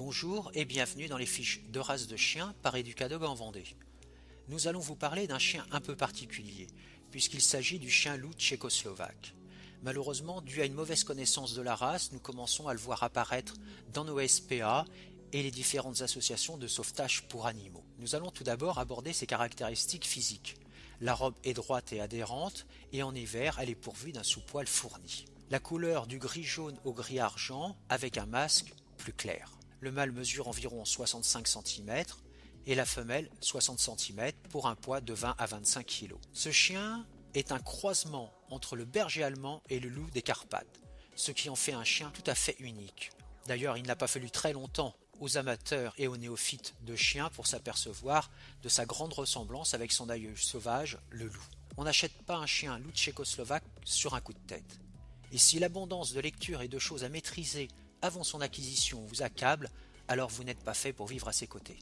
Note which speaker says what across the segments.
Speaker 1: Bonjour et bienvenue dans les fiches de race de chiens par Educadog en Vendée. Nous allons vous parler d'un chien un peu particulier, puisqu'il s'agit du chien loup tchécoslovaque. Malheureusement, dû à une mauvaise connaissance de la race, nous commençons à le voir apparaître dans nos SPA et les différentes associations de sauvetage pour animaux. Nous allons tout d'abord aborder ses caractéristiques physiques. La robe est droite et adhérente, et en hiver, elle est pourvue d'un sous-poil fourni. La couleur du gris-jaune au gris-argent avec un masque plus clair. Le mâle mesure environ 65 cm et la femelle 60 cm pour un poids de 20 à 25 kg. Ce chien est un croisement entre le berger allemand et le loup des Carpates, ce qui en fait un chien tout à fait unique. D'ailleurs, il n'a pas fallu très longtemps aux amateurs et aux néophytes de chiens pour s'apercevoir de sa grande ressemblance avec son aïeul sauvage, le loup. On n'achète pas un chien loup tchécoslovaque sur un coup de tête. Et si l'abondance de lecture et de choses à maîtriser avant son acquisition vous accable, alors vous n'êtes pas fait pour vivre à ses côtés.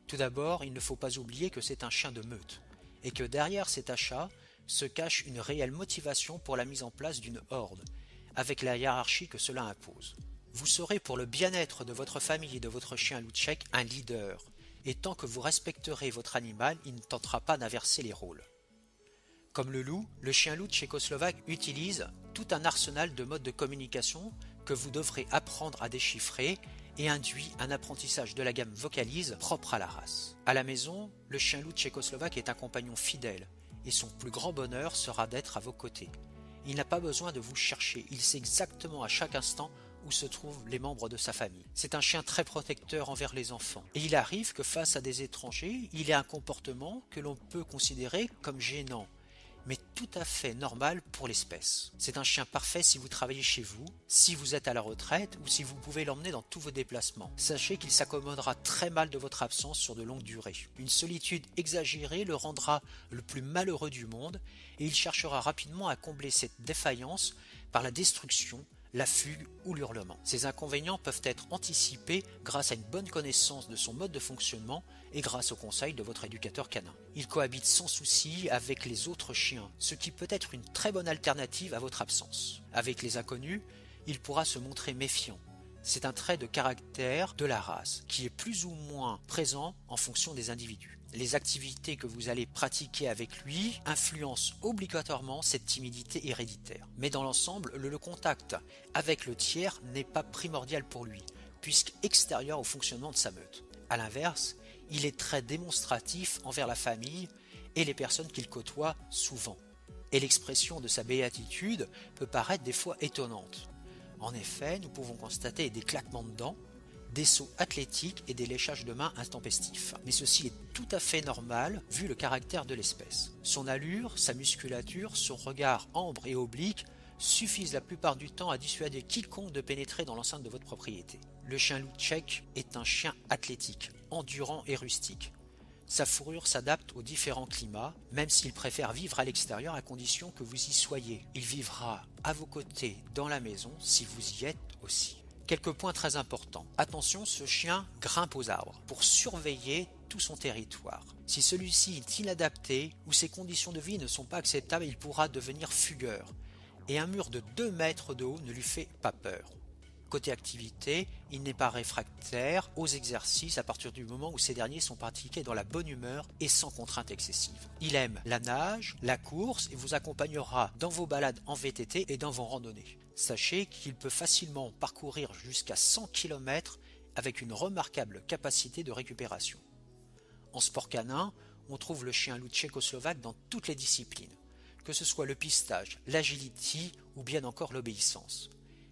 Speaker 1: Tout d'abord, il ne faut pas oublier que c'est un chien de meute, et que derrière cet achat se cache une réelle motivation pour la mise en place d'une horde, avec la hiérarchie que cela impose. Vous serez pour le bien-être de votre famille et de votre chien loup tchèque un leader, et tant que vous respecterez votre animal, il ne tentera pas d'inverser les rôles. Comme le loup, le chien loup tchécoslovaque utilise tout un arsenal de modes de communication que vous devrez apprendre à déchiffrer et induit un apprentissage de la gamme vocalise propre à la race. À la maison, le chien loup tchécoslovaque est un compagnon fidèle et son plus grand bonheur sera d'être à vos côtés. Il n'a pas besoin de vous chercher, il sait exactement à chaque instant où se trouvent les membres de sa famille. C'est un chien très protecteur envers les enfants. Et il arrive que face à des étrangers, il ait un comportement que l'on peut considérer comme gênant, mais tout à fait normal pour l'espèce. C'est un chien parfait si vous travaillez chez vous, si vous êtes à la retraite ou si vous pouvez l'emmener dans tous vos déplacements. Sachez qu'il s'accommodera très mal de votre absence sur de longues durées. Une solitude exagérée le rendra le plus malheureux du monde et il cherchera rapidement à combler cette défaillance par la destruction, la fugue ou l'hurlement. Ces inconvénients peuvent être anticipés grâce à une bonne connaissance de son mode de fonctionnement et grâce aux conseils de votre éducateur canin. Il cohabite sans souci avec les autres chiens, ce qui peut être une très bonne alternative à votre absence. Avec les inconnus, il pourra se montrer méfiant. C'est un trait de caractère de la race qui est plus ou moins présent en fonction des individus. Les activités que vous allez pratiquer avec lui influencent obligatoirement cette timidité héréditaire. Mais dans l'ensemble, le contact avec le tiers n'est pas primordial pour lui, puisqu'extérieur au fonctionnement de sa meute. A l'inverse, il est très démonstratif envers la famille et les personnes qu'il côtoie souvent. Et l'expression de sa béatitude peut paraître des fois étonnante. En effet, nous pouvons constater des claquements de dents, des sauts athlétiques et des léchages de mains intempestifs. Mais ceci est tout à fait normal vu le caractère de l'espèce. Son allure, sa musculature, son regard ambre et oblique suffisent la plupart du temps à dissuader quiconque de pénétrer dans l'enceinte de votre propriété. Le chien loup tchèque est un chien athlétique, endurant et rustique. Sa fourrure s'adapte aux différents climats, même s'il préfère vivre à l'extérieur à condition que vous y soyez. Il vivra à vos côtés dans la maison si vous y êtes aussi. Quelques points très importants. Attention, ce chien grimpe aux arbres pour surveiller tout son territoire. Si celui-ci est inadapté ou ses conditions de vie ne sont pas acceptables, il pourra devenir fugueur. Et un mur de 2 mètres de haut ne lui fait pas peur. Côté activité, il n'est pas réfractaire aux exercices à partir du moment où ces derniers sont pratiqués dans la bonne humeur et sans contrainte excessive. Il aime la nage, la course et vous accompagnera dans vos balades en VTT et dans vos randonnées. Sachez qu'il peut facilement parcourir jusqu'à 100 km avec une remarquable capacité de récupération. En sport canin, on trouve le chien loup tchécoslovaque dans toutes les disciplines, que ce soit le pistage, l'agility ou bien encore l'obéissance.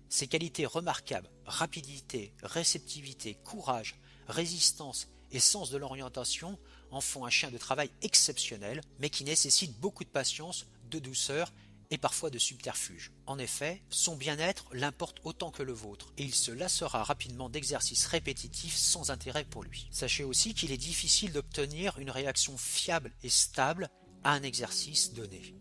Speaker 1: Ses qualités remarquables, rapidité, réceptivité, courage, résistance et sens de l'orientation en font un chien de travail exceptionnel, mais qui nécessite beaucoup de patience, de douceur et parfois de subterfuge. En effet, son bien-être l'importe autant que le vôtre, et il se lassera rapidement d'exercices répétitifs sans intérêt pour lui. Sachez aussi qu'il est difficile d'obtenir une réaction fiable et stable à un exercice donné,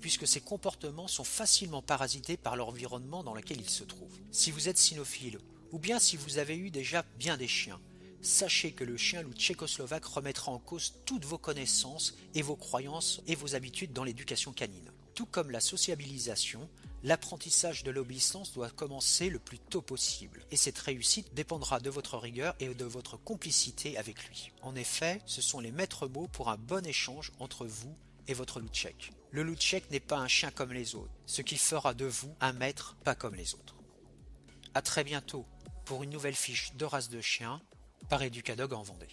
Speaker 1: puisque ses comportements sont facilement parasités par l'environnement dans lequel il se trouve. Si vous êtes cynophile, ou bien si vous avez eu déjà bien des chiens, sachez que le chien loup tchécoslovaque remettra en cause toutes vos connaissances et vos croyances et vos habitudes dans l'éducation canine. Tout comme la sociabilisation, L'apprentissage de l'obéissance doit commencer le plus tôt possible, et cette réussite dépendra de votre rigueur et de votre complicité avec lui. En effet, ce sont les maîtres mots pour un bon échange entre vous et votre loup tchèque. Le loup tchèque n'est pas un chien comme les autres, ce qui fera de vous un maître pas comme les autres. À très bientôt pour une nouvelle fiche de race de chien par Educadog en Vendée.